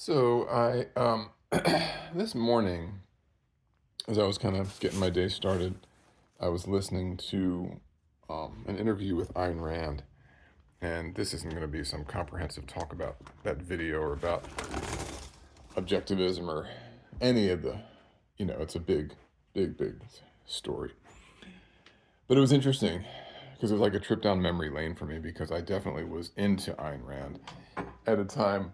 So I this morning, as I was kind of getting my day started, I was listening to an interview with Ayn Rand, and this isn't going to be some comprehensive talk about that video or about objectivism or any of the, it's a big story. But it was interesting because it was like a trip down memory lane for me because I definitely was into Ayn Rand at a time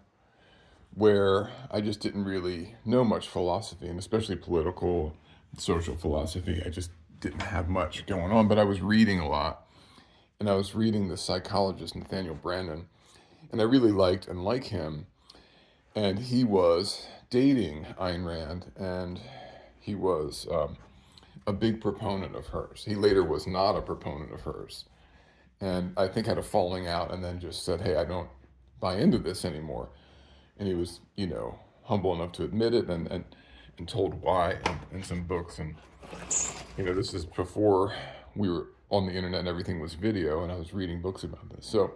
where I just didn't really know much philosophy, and especially political, social philosophy. I just didn't have much going on, but I was reading a lot, and I was reading the psychologist Nathaniel Branden, and I really liked and like him, and he was dating Ayn Rand, and he was a big proponent of hers. He later was not a proponent of hers, and I think had a falling out, and then just said, "Hey, I don't buy into this anymore." And he was, humble enough to admit it and told why in some books. And, this is before we were on the internet and everything was video, and I was reading books about this. So,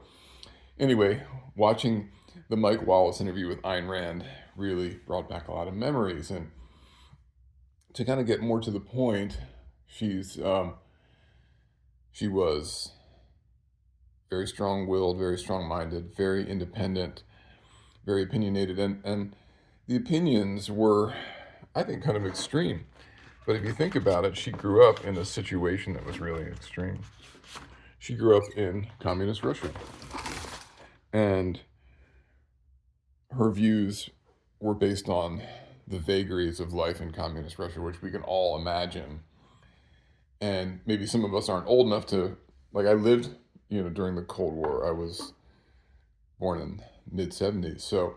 anyway, watching the Mike Wallace interview with Ayn Rand really brought back a lot of memories. And to kind of get more to the point, she was very strong-willed, very strong-minded, very independent, very opinionated, and the opinions were, I think, kind of extreme. But if you think about it, she grew up in a situation that was really extreme. She grew up in communist Russia, and her views were based on the vagaries of life in communist Russia, which we can all imagine. And maybe some of us aren't old enough to, like, I lived, during the Cold War. I was born in mid-70s, so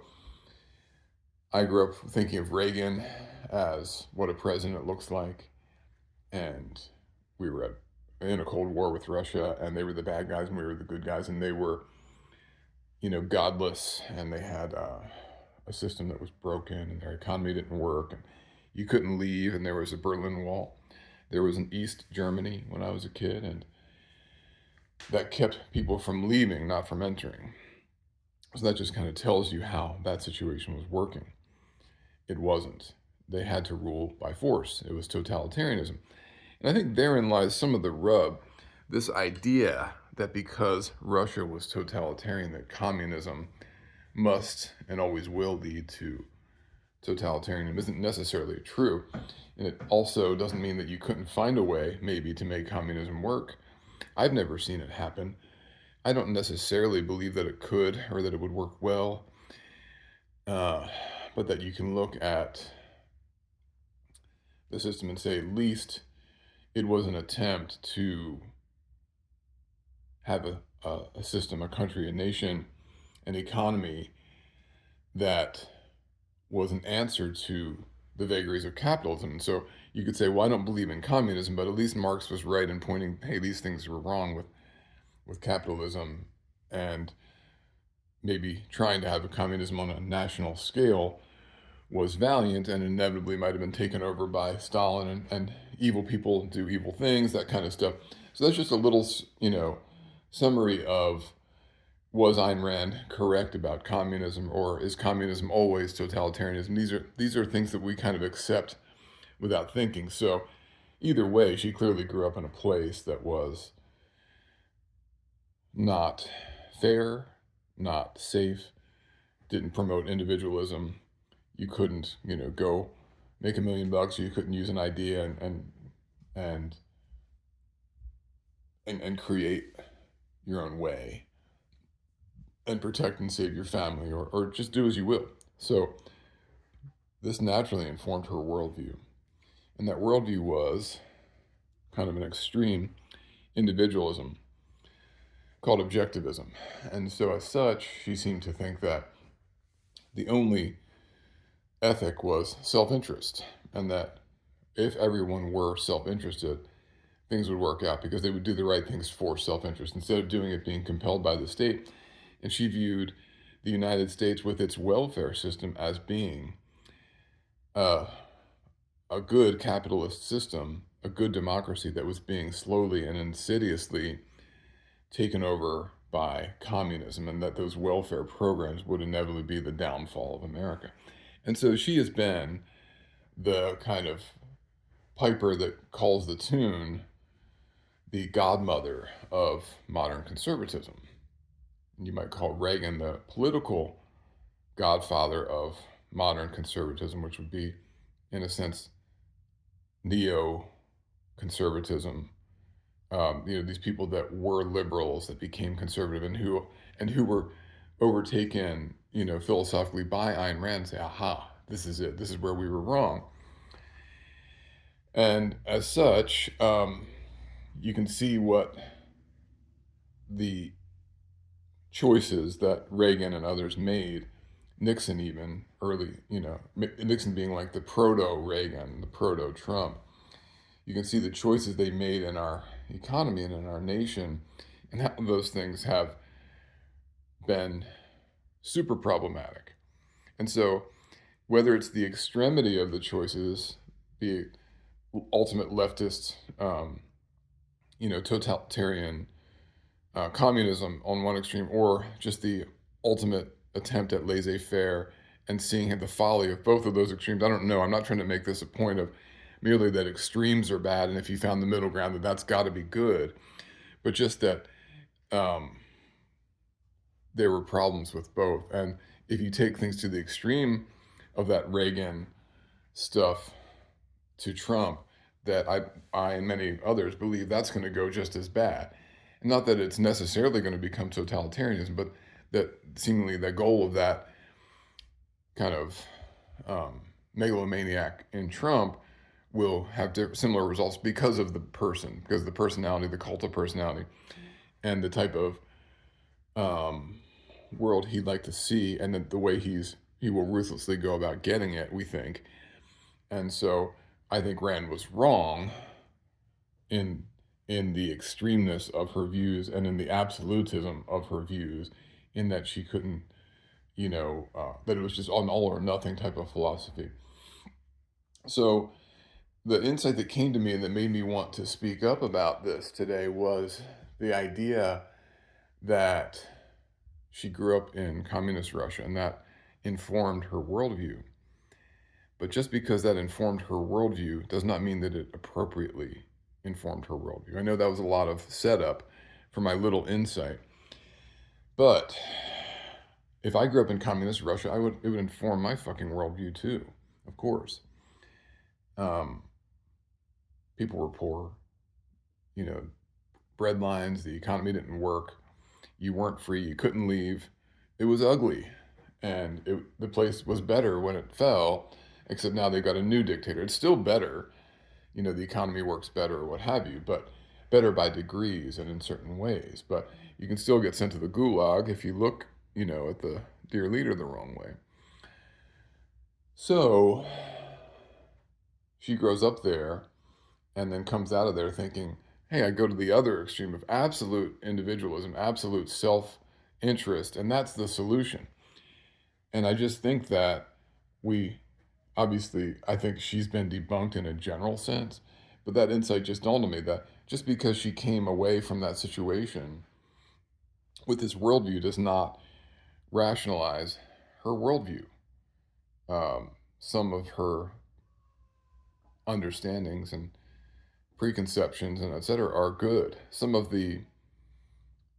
I grew up thinking of Reagan as what a president looks like, and we were in a Cold War with Russia, and they were the bad guys, and we were the good guys, and they were, godless, and they had a system that was broken, and their economy didn't work, and you couldn't leave, and there was a Berlin Wall. There was an East Germany when I was a kid, and that kept people from leaving, not from entering. So that just kind of tells you how that situation was working. It wasn't. They had to rule by force. It was totalitarianism. And I think therein lies some of the rub. This idea that because Russia was totalitarian, that communism must and always will lead to totalitarianism isn't necessarily true. And it also doesn't mean that you couldn't find a way, maybe, to make communism work. I've never seen it happen. I don't necessarily believe that it could or that it would work well, but that you can look at the system and say, at least it was an attempt to have a system, a country, a nation, an economy that was an answer to the vagaries of capitalism. And so you could say, well, I don't believe in communism, but at least Marx was right in pointing, hey, these things were wrong with capitalism, and maybe trying to have a communism on a national scale was valiant and inevitably might have been taken over by Stalin, and evil people do evil things, that kind of stuff. So that's just a little, summary of, was Ayn Rand correct about communism, or is communism always totalitarianism? These are things that we kind of accept without thinking. So either way, she clearly grew up in a place that was not fair, not safe, didn't promote individualism. You couldn't, go make $1 million. You couldn't use an idea and and create your own way and protect and save your family, or just do as you will. So this naturally informed her worldview. And that worldview was kind of an extreme individualism called objectivism. And so, as such, she seemed to think that the only ethic was self interest, and that if everyone were self interested, things would work out because they would do the right things for self interest instead of doing it being compelled by the state. And she viewed the United States with its welfare system as being uh, a good capitalist system, a good democracy that was being slowly and insidiously taken over by communism, and that those welfare programs would inevitably be the downfall of America. And so she has been the kind of piper that calls the tune, the godmother of modern conservatism. You might call Reagan the political godfather of modern conservatism, which would be, in a sense, neo-conservatism. These people that were liberals that became conservative and who were overtaken, philosophically by Ayn Rand, and say, "Aha, this is it. This is where we were wrong." And as such, you can see what the choices that Reagan and others made, Nixon even early, Nixon being like the proto-Reagan, the proto-Trump. You can see the choices they made in our economy and in our nation, and how those things have been super problematic. And so, whether it's the extremity of the choices, the ultimate leftist, totalitarian communism on one extreme, or just the ultimate attempt at laissez-faire and seeing the folly of both of those extremes. I don't know. I'm not trying to make this a point of merely that extremes are bad, and if you found the middle ground, that's got to be good. But just that there were problems with both. And if you take things to the extreme of that Reagan stuff to Trump, that I and many others believe that's going to go just as bad. And not that it's necessarily going to become totalitarianism, but that seemingly the goal of that kind of megalomaniac in Trump will have similar results because of the person, because of the personality, the cult of personality, and the type of world he'd like to see, and the way he will ruthlessly go about getting it, we think. And so I think Rand was wrong in the extremeness of her views and in the absolutism of her views, in that she couldn't, that it was just an all or nothing type of philosophy. So the insight that came to me and that made me want to speak up about this today was the idea that she grew up in communist Russia, and that informed her worldview. But just because that informed her worldview does not mean that it appropriately informed her worldview. I know that was a lot of setup for my little insight. But if I grew up in communist Russia, it would inform my fucking worldview too, of course. People were poor, bread lines, the economy didn't work. You weren't free. You couldn't leave. It was ugly. And the place was better when it fell, except now they've got a new dictator. It's still better. The economy works better or what have you, but better by degrees and in certain ways. But you can still get sent to the gulag if you look, at the dear leader the wrong way. So she grows up there and then comes out of there thinking, hey, I go to the other extreme of absolute individualism, absolute self-interest, and that's the solution. And I just think that I think she's been debunked in a general sense, but that insight just dawned on me that just because she came away from that situation with this worldview does not rationalize her worldview. Some of her understandings and preconceptions and etc. are good. Some of the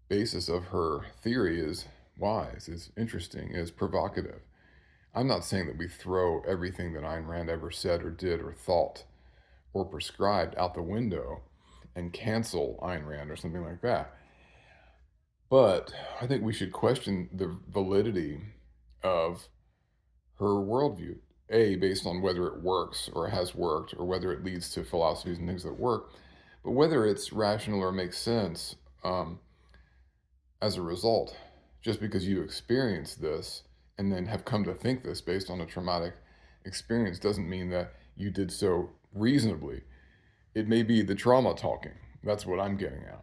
basis of her theory is wise, is interesting, is provocative. I'm not saying that we throw everything that Ayn Rand ever said or did or thought or prescribed out the window and cancel Ayn Rand or something like that. But I think we should question the validity of her worldview, based on whether it works or has worked, or whether it leads to philosophies and things that work, but whether it's rational or makes sense as a result. Just because you experience this and then have come to think this based on a traumatic experience doesn't mean that you did so reasonably. It may be the trauma talking. That's what I'm getting at.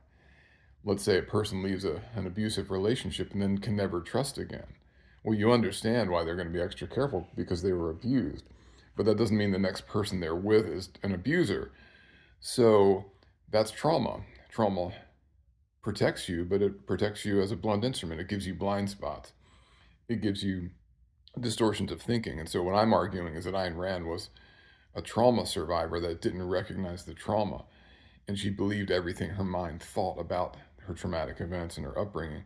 Let's say a person leaves an abusive relationship and then can never trust again. Well, you understand why they're going to be extra careful because they were abused. But that doesn't mean the next person they're with is an abuser. So that's trauma. Trauma protects you, but it protects you as a blunt instrument. It gives you blind spots. It gives you distortions of thinking. And so what I'm arguing is that Ayn Rand was a trauma survivor that didn't recognize the trauma, and she believed everything her mind thought about her traumatic events and her upbringing,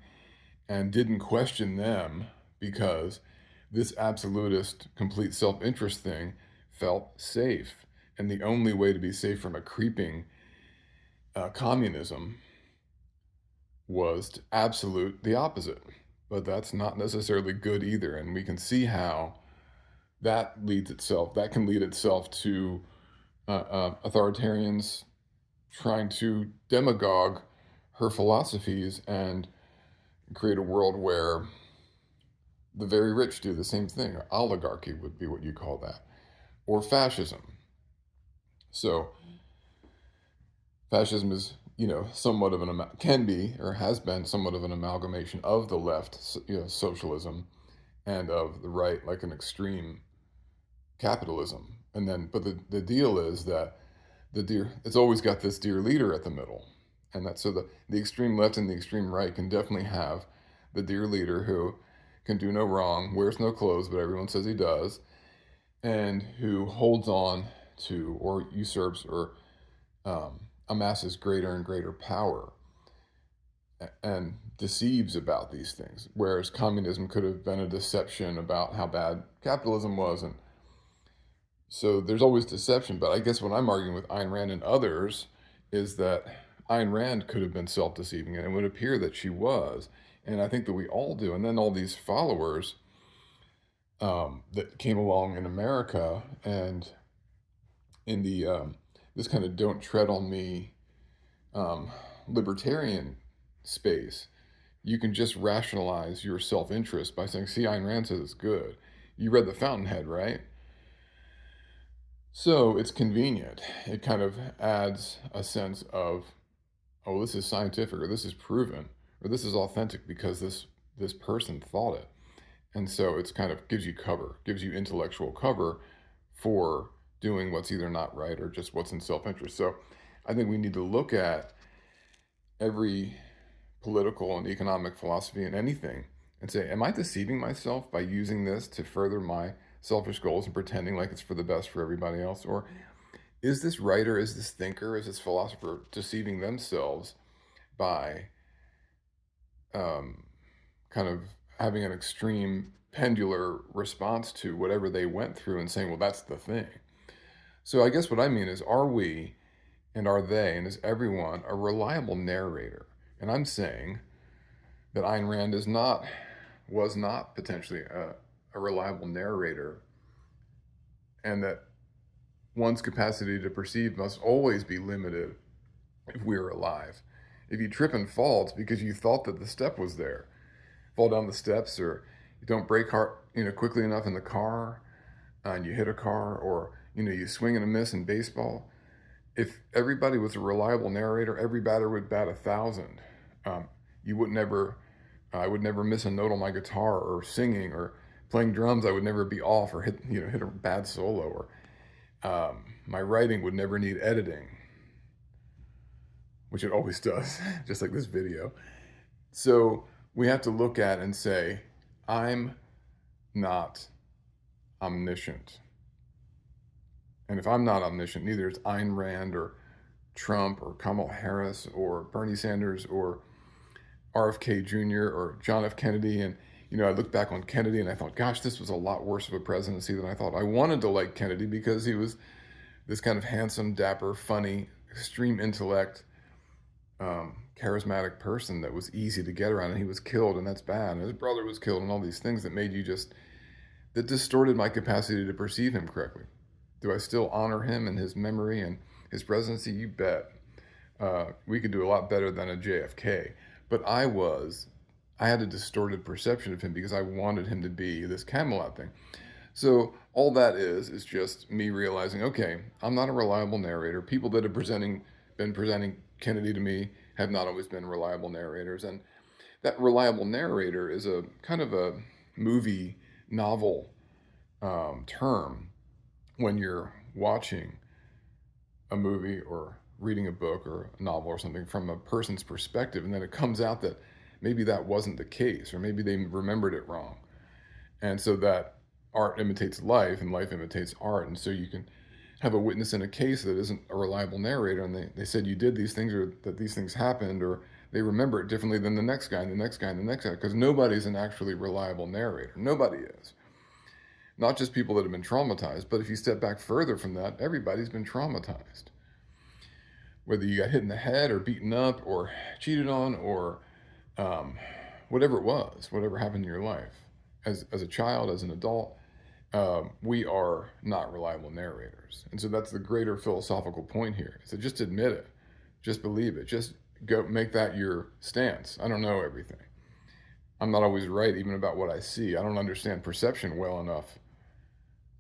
and didn't question them because this absolutist, complete self interest thing felt safe. And the only way to be safe from a creeping communism was to absolute the opposite. But that's not necessarily good either. And we can see how that can lead itself to authoritarians trying to demagogue her philosophies and create a world where the very rich do the same thing. Oligarchy would be what you call that, or fascism. So fascism is, somewhat of can be or has been somewhat of an amalgamation of the left, socialism, and of the right, like an extreme capitalism. And then, but the deal is that it's always got this dear leader at the middle, and that's so the extreme left and the extreme right can definitely have the dear leader who can do no wrong, wears no clothes, but everyone says he does, and who holds on to or usurps or amasses greater and greater power and deceives about these things. Whereas communism could have been a deception about how bad capitalism was. And so there's always deception. But I guess what I'm arguing with Ayn Rand and others is that Ayn Rand could have been self deceiving, and it would appear that she was. And I think that we all do. And then all these followers that came along in America and in the this kind of don't tread on me um, libertarian space, you can just rationalize your self interest by saying, see, Ayn Rand says it's good. You read The Fountainhead, right? So it's convenient. It kind of adds a sense of, oh, this is scientific, or this is proven, or this is authentic because this person thought it. And so it's kind of gives you cover, gives you intellectual cover for doing what's either not right or just what's in self interest. So I think we need to look at every political and economic philosophy and anything and say, am I deceiving myself by using this to further my selfish goals and pretending like it's for the best for everybody else? Or is this writer, is this thinker, is this philosopher deceiving themselves by um, kind of having an extreme pendular response to whatever they went through and saying, well, that's the thing? So I guess what I mean is, are we and are they and is everyone a reliable narrator? And I'm saying that Ayn Rand was not potentially a reliable narrator, and that one's capacity to perceive must always be limited if we're alive. If you trip and fall, it's because you thought that the step was there. Fall down the steps, or you don't brake hard, quickly enough in the car, and you hit a car, or you swing and a miss in baseball. If everybody was a reliable narrator, every batter would bat 1,000. You would never, I would never miss a note on my guitar or singing or playing drums. I would never be off or hit a bad solo, or my writing would never need editing, which it always does, just like this video. So we have to look at and say, I'm not omniscient. And if I'm not omniscient, neither is Ayn Rand or Trump or Kamala Harris or Bernie Sanders or RFK Jr. or John F. Kennedy. And, I look back on Kennedy and I thought, gosh, this was a lot worse of a presidency than I thought. I wanted to like Kennedy because he was this kind of handsome, dapper, funny, extreme intellect, charismatic person that was easy to get around. And he was killed, and that's bad. And his brother was killed, and all these things that that distorted my capacity to perceive him correctly. Do I still honor him and his memory and his presidency? You bet. We could do a lot better than a JFK. But I had a distorted perception of him because I wanted him to be this Camelot thing. So all that is just me realizing, okay, I'm not a reliable narrator. People that have been presenting Kennedy to me have not always been reliable narrators. And that reliable narrator is a kind of a movie novel term when you're watching a movie or reading a book or a novel or something from a person's perspective, and then it comes out that maybe that wasn't the case, or maybe they remembered it wrong. And so that art imitates life and life imitates art. And so you can have a witness in a case that isn't a reliable narrator, and they said you did these things or that these things happened, or they remember it differently than the next guy and the next guy and the next guy, because nobody's an actually reliable narrator. Nobody is. Not just people that have been traumatized, but if you step back further from that, everybody's been traumatized. Whether you got hit in the head or beaten up or cheated on or um, whatever it was, whatever happened in your life, as a child, as an adult, we are not reliable narrators. And so that's the greater philosophical point here. So just admit it, just believe it, just go make that your stance. I don't know everything. I'm not always right, even about what I see. I don't understand perception well enough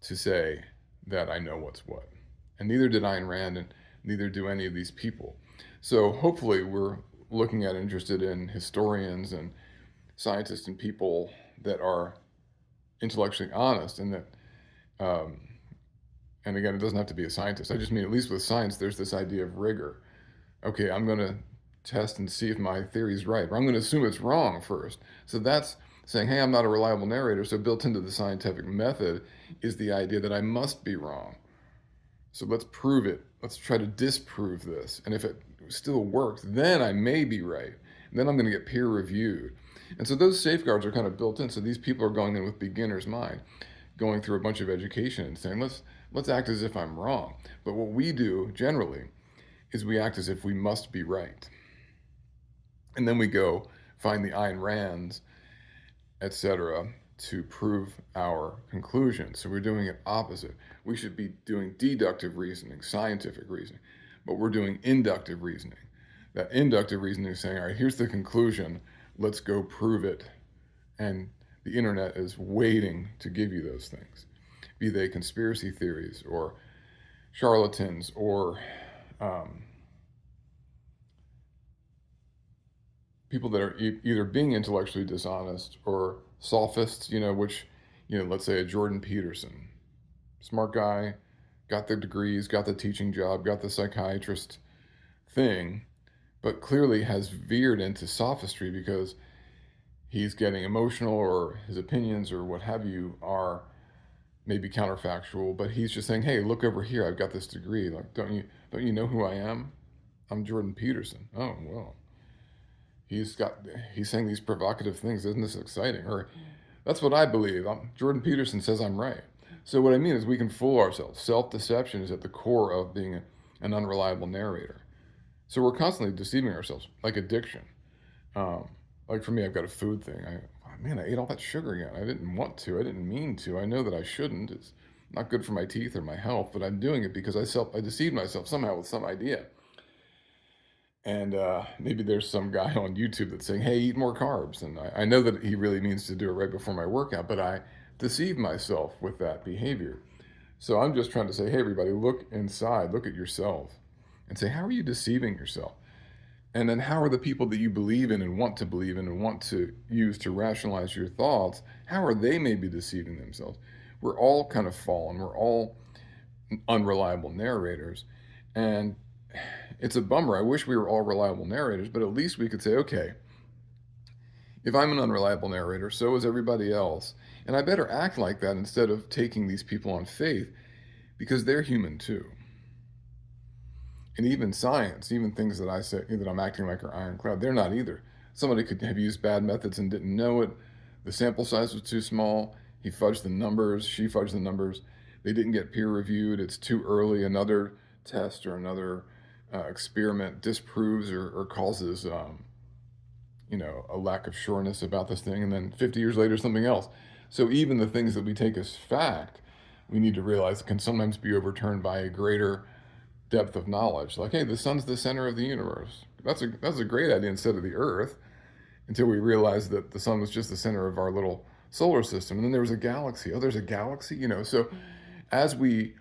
to say that I know what's what. And neither did Ayn Rand, and neither do any of these people. So hopefully we're looking at, interested in historians and scientists and people that are intellectually honest, and that um, and again, it doesn't have to be a scientist. I just mean, at least with science, there's this idea of rigor. Okay, I'm going to test and see if my theory is right, but I'm going to assume it's wrong first. So that's saying, hey, I'm not a reliable narrator. So built into the scientific method is the idea that I must be wrong. So let's prove it. Let's try to disprove this. And if it still works, then I may be right. And then I'm going to get peer reviewed. And so those safeguards are kind of built in. So these people are going in with beginner's mind, going through a bunch of education and saying, let's act as if I'm wrong. But what we do generally is we act as if we must be right. And then we go find the Ayn Rands, etc., to prove our conclusion. So we're doing it opposite. We should be doing deductive reasoning, scientific reasoning, but we're doing inductive reasoning. That inductive reasoning is saying, all right, here's the conclusion, let's go prove it. And the internet is waiting to give you those things, be they conspiracy theories or charlatans or people that are either being intellectually dishonest or sophists, which, let's say a Jordan Peterson, smart guy, got the degrees, got the teaching job, got the psychiatrist thing, but clearly has veered into sophistry because he's getting emotional, or his opinions or what have you are maybe counterfactual, but he's just saying, hey, look over here, I've got this degree. Like, don't you know who I am? I'm Jordan Peterson. Oh, well, he's saying these provocative things. Isn't this exciting? Or that's what I believe. Jordan Peterson says I'm right. So what I mean is we can fool ourselves. Self-deception is at the core of being an unreliable narrator. So we're constantly deceiving ourselves, like addiction. Um, like for me, I've got a food thing. Man, I ate all that sugar again. I didn't want to. I didn't mean to. I know that I shouldn't. It's not good for my teeth or my health, but I'm doing it because I deceived myself somehow with some idea. And maybe there's some guy on YouTube that's saying, hey, eat more carbs. And I know that he really means to do it right before my workout, but I deceive myself with that behavior. So I'm just trying to say, hey, everybody, look inside, look at yourself and say, how are you deceiving yourself? And then how are the people that you believe in and want to believe in and want to use to rationalize your thoughts, how are they maybe deceiving themselves? We're all kind of fallen. We're all unreliable narrators. And it's a bummer. I wish we were all reliable narrators, but at least we could say, okay, if I'm an unreliable narrator, so is everybody else. And I better act like that instead of taking these people on faith, because they're human too. And even science, even things that I say that I'm acting like are ironclad, they're not either. Somebody could have used bad methods and didn't know it. The sample size was too small. He fudged the numbers. She fudged the numbers. They didn't get peer reviewed. It's too early. Another test or another experiment disproves or causes, a lack of sureness about this thing. And then 50 years later, something else. So even the things that we take as fact, we need to realize can sometimes be overturned by a greater depth of knowledge. Like, hey, the sun's the center of the universe. That's a great idea instead of the Earth, until we realized that the sun was just the center of our little solar system. And then there was a galaxy. Oh, there's a galaxy, So as we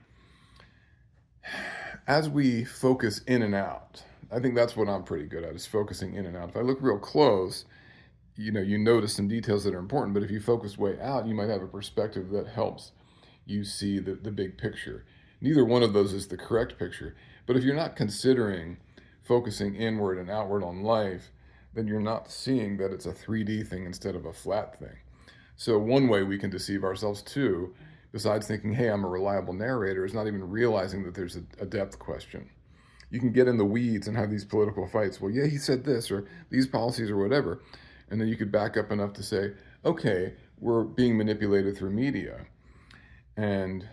focus in and out, I think that's what I'm pretty good at, is focusing in and out. If I look real close, you notice some details that are important, but if you focus way out, you might have a perspective that helps you see the big picture. Neither one of those is the correct picture, But if you're not considering focusing inward and outward on life, then you're not seeing that it's a 3D thing instead of a flat thing. So one way we can deceive ourselves too, besides thinking, hey, I'm a reliable narrator, is not even realizing that there's a depth question. You can get in the weeds and have these political fights. Well, yeah, he said this, or these policies, or whatever. And then you could back up enough to say, okay, we're being manipulated through media and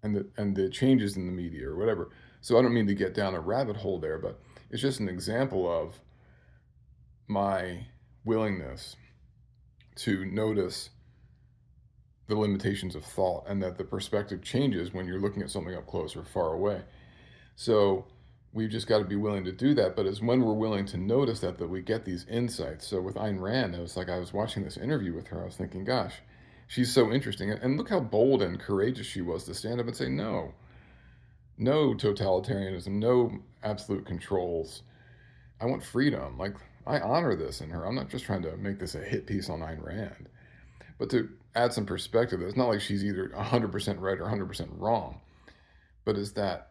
the changes in the media or whatever. So I don't mean to get down a rabbit hole there, but it's just an example of my willingness to notice the limitations of thought and that the perspective changes when you're looking at something up close or far away. So we've just got to be willing to do that. But it's when we're willing to notice that we get these insights. So with Ayn Rand, it was like I was watching this interview with her. I was thinking, gosh, she's so interesting. And look how bold and courageous she was to stand up and say, no, no totalitarianism, no absolute controls. I want freedom. Like, I honor this in her. I'm not just trying to make this a hit piece on Ayn Rand, but to add some perspective. It's not like she's either 100% right or 100% wrong, but is that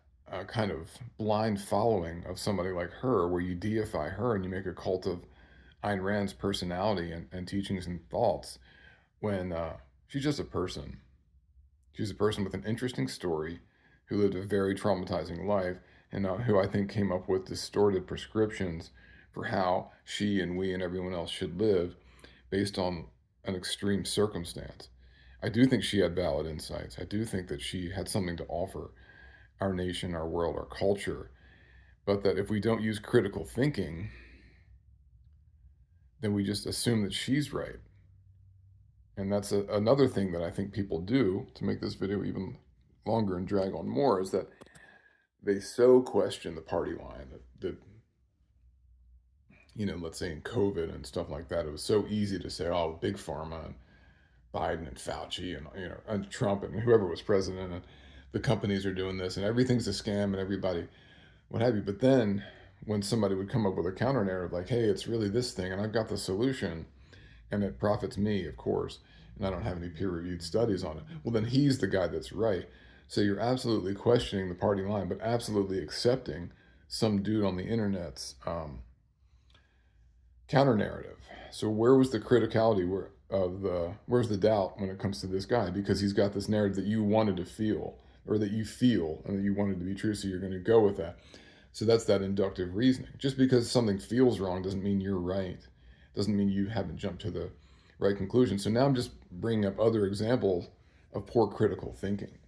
kind of blind following of somebody like her, where you deify her and you make a cult of Ayn Rand's personality and teachings and thoughts, when she's just a person. She's a person with an interesting story who lived a very traumatizing life and who I think came up with distorted prescriptions for how she and we and everyone else should live based on an extreme circumstance. I do think she had valid insights. I do think that she had something to offer our nation, our world, our culture, but that if we don't use critical thinking, then we just assume that she's right. And that's another thing that I think people do to make this video even longer and drag on more, is that they so question the party line that let's say in COVID and stuff like that, it was so easy to say, oh, big pharma and Biden and Fauci and and Trump and whoever was president, and the companies are doing this and everything's a scam and everybody what have you. But then when somebody would come up with a counter narrative like, hey, it's really this thing and I've got the solution and it profits me, of course, and I don't have any peer reviewed studies on it, well, then he's the guy that's right. So you're absolutely questioning the party line, but absolutely accepting some dude on the internet's counter narrative. So where was the criticality where's the doubt when it comes to this guy? Because he's got this narrative that you wanted to feel, or that you feel and that you wanted to be true, so you're going to go with that. So that's that inductive reasoning. Just because something feels wrong doesn't mean you're right. Doesn't mean you haven't jumped to the right conclusion. So now I'm just bringing up other examples of poor critical thinking.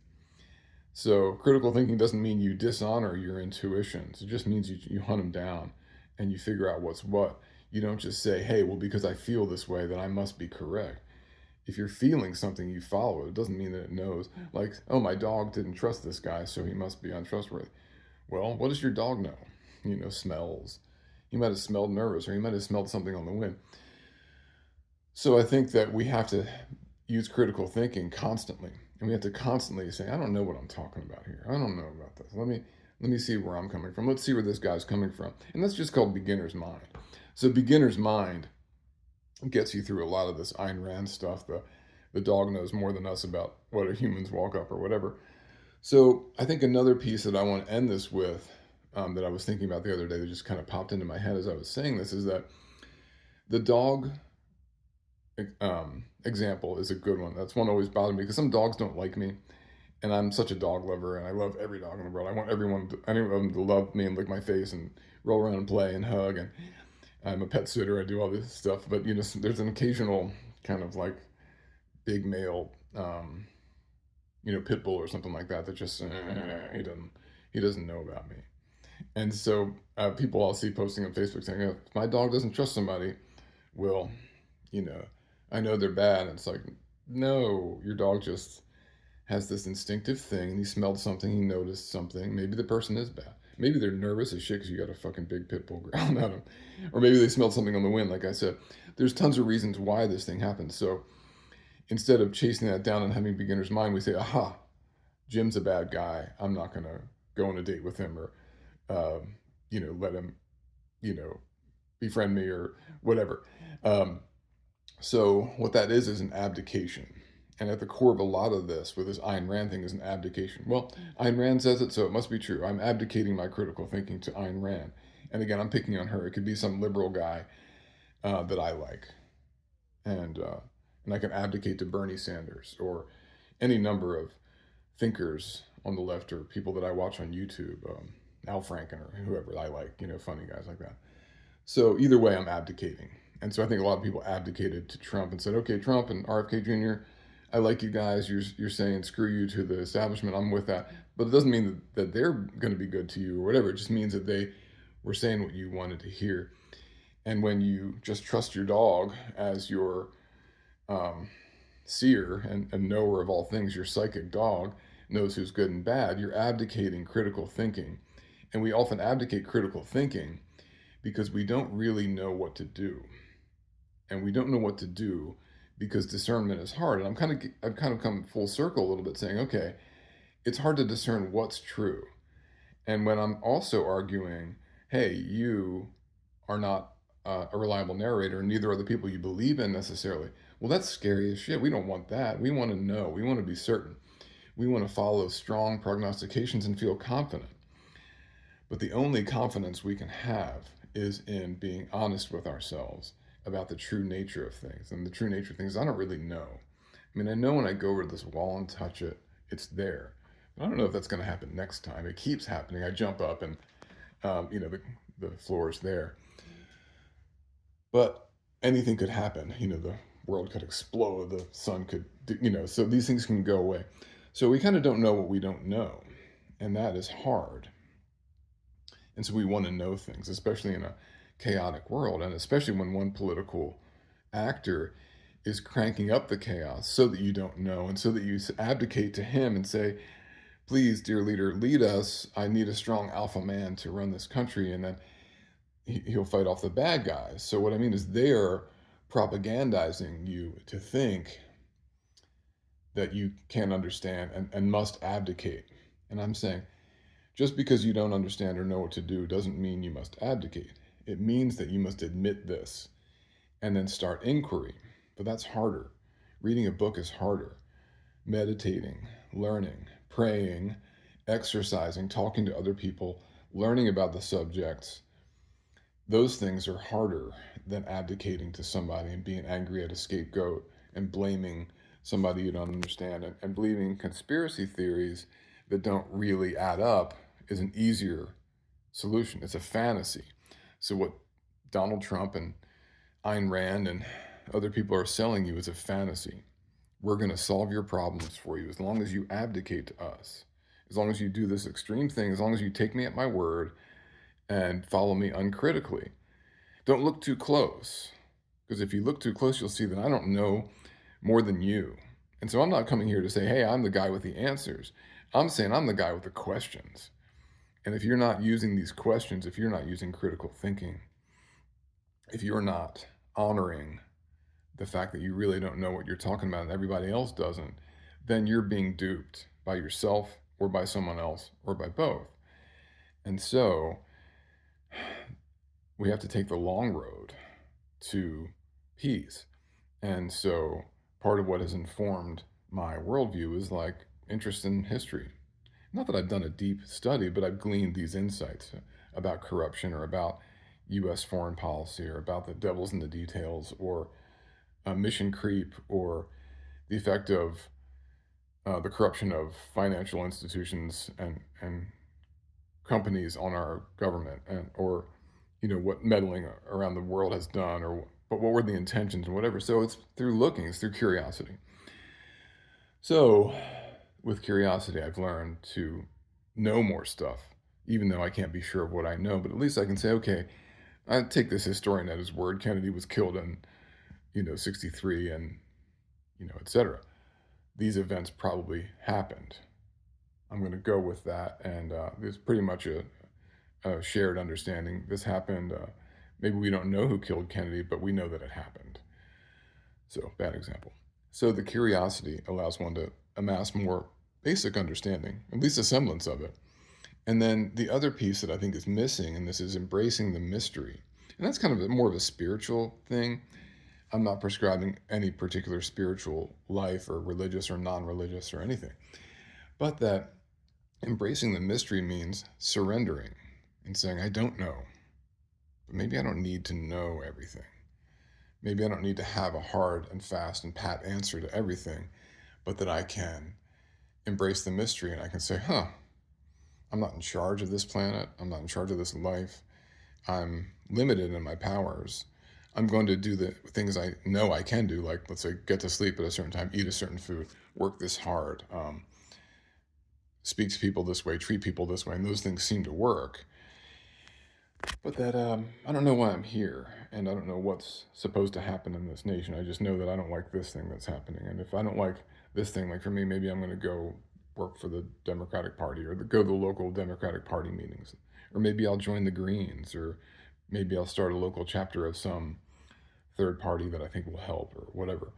So critical thinking doesn't mean you dishonor your intuitions. It just means you hunt them down and you figure out what's what. You don't just say, hey, well, because I feel this way, then I must be correct. If you're feeling something, you follow it. It doesn't mean that it knows. Like, oh, my dog didn't trust this guy, so he must be untrustworthy. Well, what does your dog know? Smells. He might have smelled nervous, or he might have smelled something on the wind. So I think that we have to use critical thinking constantly. And we have to constantly say, I don't know what I'm talking about here. I don't know about this. Let me see where I'm coming from. Let's see where this guy's coming from. And that's just called beginner's mind. So beginner's mind gets you through a lot of this Ayn Rand stuff. The dog knows more than us about what humans walk up or whatever. So I think another piece that I want to end this with, that I was thinking about the other day that just kind of popped into my head as I was saying this, is that the dog example is a good one. That's one that always bothered me because some dogs don't like me. And I'm such a dog lover, and I love every dog in the world. I want any of them to love me and lick my face and roll around and play and hug. And I'm a pet sitter. I do all this stuff. But, there's an occasional kind of like big male, pit bull or something like that just, he doesn't know about me. And so people I'll see posting on Facebook saying, if my dog doesn't trust somebody, well, I know they're bad. And it's like, no, your dog just has this instinctive thing, and he smelled something, he noticed something. Maybe the person is bad. Maybe they're nervous as shit because you got a fucking big pit bull growling at them. Or maybe they smelled something on the wind, like I said. There's tons of reasons why this thing happens. So instead of chasing that down and having beginner's mind, we say, aha, Jim's a bad guy. I'm not going to go on a date with him, or, let him, befriend me or whatever. So what that is an abdication. And at the core of a lot of this, with this Ayn Rand thing, is an abdication. Well, Ayn Rand says it, so it must be true. I'm abdicating my critical thinking to Ayn Rand. And again, I'm picking on her. It could be some liberal guy that I like, and uh, and I can abdicate to Bernie Sanders or any number of thinkers on the left or people that I watch on YouTube, Al Franken or whoever I like, funny guys like that. So either way, I'm abdicating. And so I think a lot of people abdicated to Trump and said, okay, Trump and RFK Jr., I like you guys. You're saying screw you to the establishment. I'm with that. But it doesn't mean that they're going to be good to you or whatever. It just means that they were saying what you wanted to hear. And when you just trust your dog as your um, seer and knower of all things, your psychic dog knows who's good and bad, you're abdicating critical thinking. And we often abdicate critical thinking because we don't really know what to do. And we don't know what to do because discernment is hard. And I've kind of come full circle a little bit saying, okay, it's hard to discern what's true. And when I'm also arguing, hey, you are not a reliable narrator, and neither are the people you believe in necessarily. Well, that's scary as shit. We don't want that. We want to know. We want to be certain. We want to follow strong prognostications and feel confident. But the only confidence we can have is in being honest with ourselves about the true nature of things. And the true nature of things, I don't really know. I mean, I know when I go over to this wall and touch it, it's there. But I don't know if that's going to happen next time. It keeps happening. I jump up and, the floor is there. But anything could happen. The world could explode, the sun could, so these things can go away. So we kind of don't know what we don't know. And that is hard. And so we want to know things, especially in a chaotic world, and especially when one political actor is cranking up the chaos so that you don't know, and so that you abdicate to him and say, please, dear leader, lead us. I need a strong alpha man to run this country. And then he'll fight off the bad guys. So what I mean is they're propagandizing you to think that you can't understand and must abdicate. And I'm saying, just because you don't understand or know what to do doesn't mean you must abdicate. It means that you must admit this and then start inquiry. But that's harder. Reading a book is harder. Meditating, learning, praying, exercising, talking to other people, learning about the subjects, those things are harder than abdicating to somebody and being angry at a scapegoat and blaming somebody you don't understand and believing conspiracy theories that don't really add up is an easier solution. It's a fantasy. So what Donald Trump and Ayn Rand and other people are selling you is a fantasy. We're going to solve your problems for you as long as you abdicate to us, as long as you do this extreme thing, as long as you take me at my word and follow me uncritically. Don't look too close, because if you look too close, you'll see that I don't know more than you. And so I'm not coming here to say, hey, I'm the guy with the answers. I'm saying I'm the guy with the questions. And if you're not using these questions, if you're not using critical thinking, if you're not honoring the fact that you really don't know what you're talking about and everybody else doesn't, then you're being duped by yourself or by someone else or by both. And so we have to take the long road to peace. And so part of what has informed my worldview is like interest in history. Not that I've done a deep study, but I've gleaned these insights about corruption or about US foreign policy or about the devils in the details or mission creep or the effect of the corruption of financial institutions and companies on our government, and or what meddling around the world has done, or but what were the intentions and whatever. So it's through looking, it's through curiosity. So with curiosity, I've learned to know more stuff, even though I can't be sure of what I know. But at least I can say, okay, I take this historian at his word. Kennedy was killed in 63 and etc. These events probably happened. I'm going to go with that, and there's pretty much a shared understanding. This happened. Maybe we don't know who killed Kennedy, but we know that it happened. So, bad example. So the curiosity allows one to amass more basic understanding, at least a semblance of it. And then the other piece that I think is missing, and this is embracing the mystery. And that's kind of more of a spiritual thing. I'm not prescribing any particular spiritual life or religious or non-religious or anything, but that embracing the mystery means surrendering and saying, I don't know, but maybe I don't need to know everything. Maybe I don't need to have a hard and fast and pat answer to everything, but that I can embrace the mystery and I can say, I'm not in charge of this planet. I'm not in charge of this life. I'm limited in my powers. I'm going to do the things I know I can do, like, let's say, get to sleep at a certain time, eat a certain food, work this hard, speak to people this way, treat people this way, and those things seem to work. But that I don't know why I'm here, and I don't know what's supposed to happen in this nation. I just know that I don't like this thing that's happening, and if I don't like this thing, like for me, maybe I'm going to go work for the Democratic Party or go to the local Democratic Party meetings, or maybe I'll join the Greens, or maybe I'll start a local chapter of some third party that I think will help, or whatever.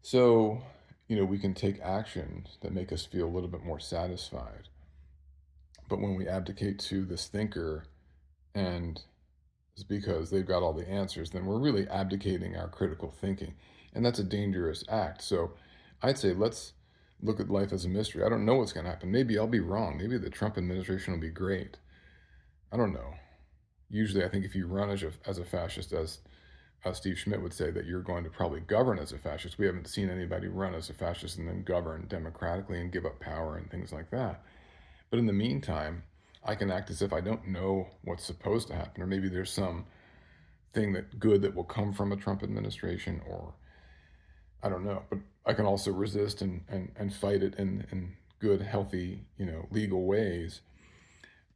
So, we can take actions that make us feel a little bit more satisfied. But when we abdicate to this thinker and it's because they've got all the answers, then we're really abdicating our critical thinking. And that's a dangerous act. So I'd say let's look at life as a mystery. I don't know what's going to happen. Maybe I'll be wrong. Maybe the Trump administration will be great. I don't know. Usually, I think if you run as a fascist, as Steve Schmidt would say, that you're going to probably govern as a fascist. We haven't seen anybody run as a fascist and then govern democratically and give up power and things like that. But in the meantime, I can act as if I don't know what's supposed to happen, or maybe there's some thing that good that will come from a Trump administration, or I don't know. But I can also resist and fight it in good, healthy, legal ways.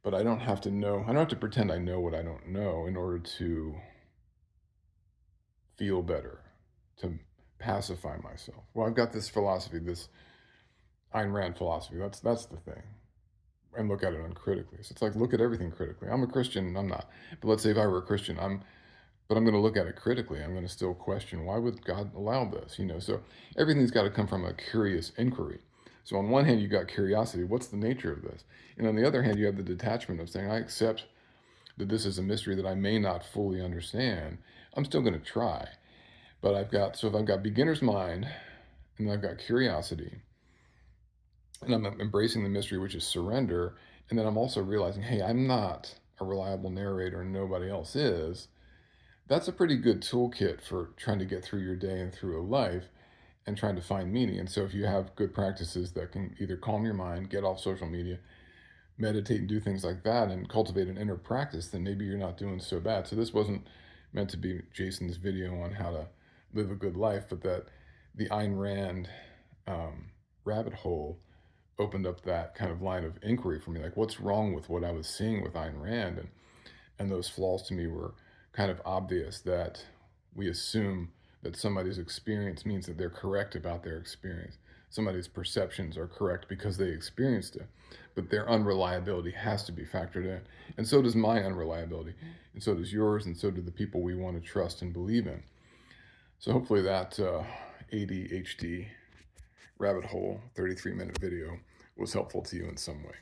But I don't have to know, I don't have to pretend I know what I don't know in order to feel better, to pacify myself. Well, I've got this philosophy, this Ayn Rand philosophy. That's the thing. And look at it uncritically. So it's like, look at everything critically. I'm a Christian, I'm not. But let's say if I were a Christian, but I'm going to look at it critically. I'm going to still question, why would God allow this? So everything's got to come from a curious inquiry. So on one hand, you got curiosity. What's the nature of this? And on the other hand, you have the detachment of saying, I accept that this is a mystery that I may not fully understand. I'm still going to try. But if I've got beginner's mind and I've got curiosity and I'm embracing the mystery, which is surrender, and then I'm also realizing, hey, I'm not a reliable narrator and nobody else is, that's a pretty good toolkit for trying to get through your day and through a life and trying to find meaning. And so if you have good practices that can either calm your mind, get off social media, meditate and do things like that and cultivate an inner practice, then maybe you're not doing so bad. So this wasn't meant to be Jason's video on how to live a good life, but that the Ayn Rand rabbit hole opened up that kind of line of inquiry for me. Like, what's wrong with what I was seeing with Ayn Rand? And those flaws to me were kind of obvious, that we assume that somebody's experience means that they're correct about their experience. Somebody's perceptions are correct because they experienced it, but their unreliability has to be factored in. And so does my unreliability, and so does yours, and so do the people we want to trust and believe in. So hopefully that ADHD rabbit hole 33-minute video was helpful to you in some way.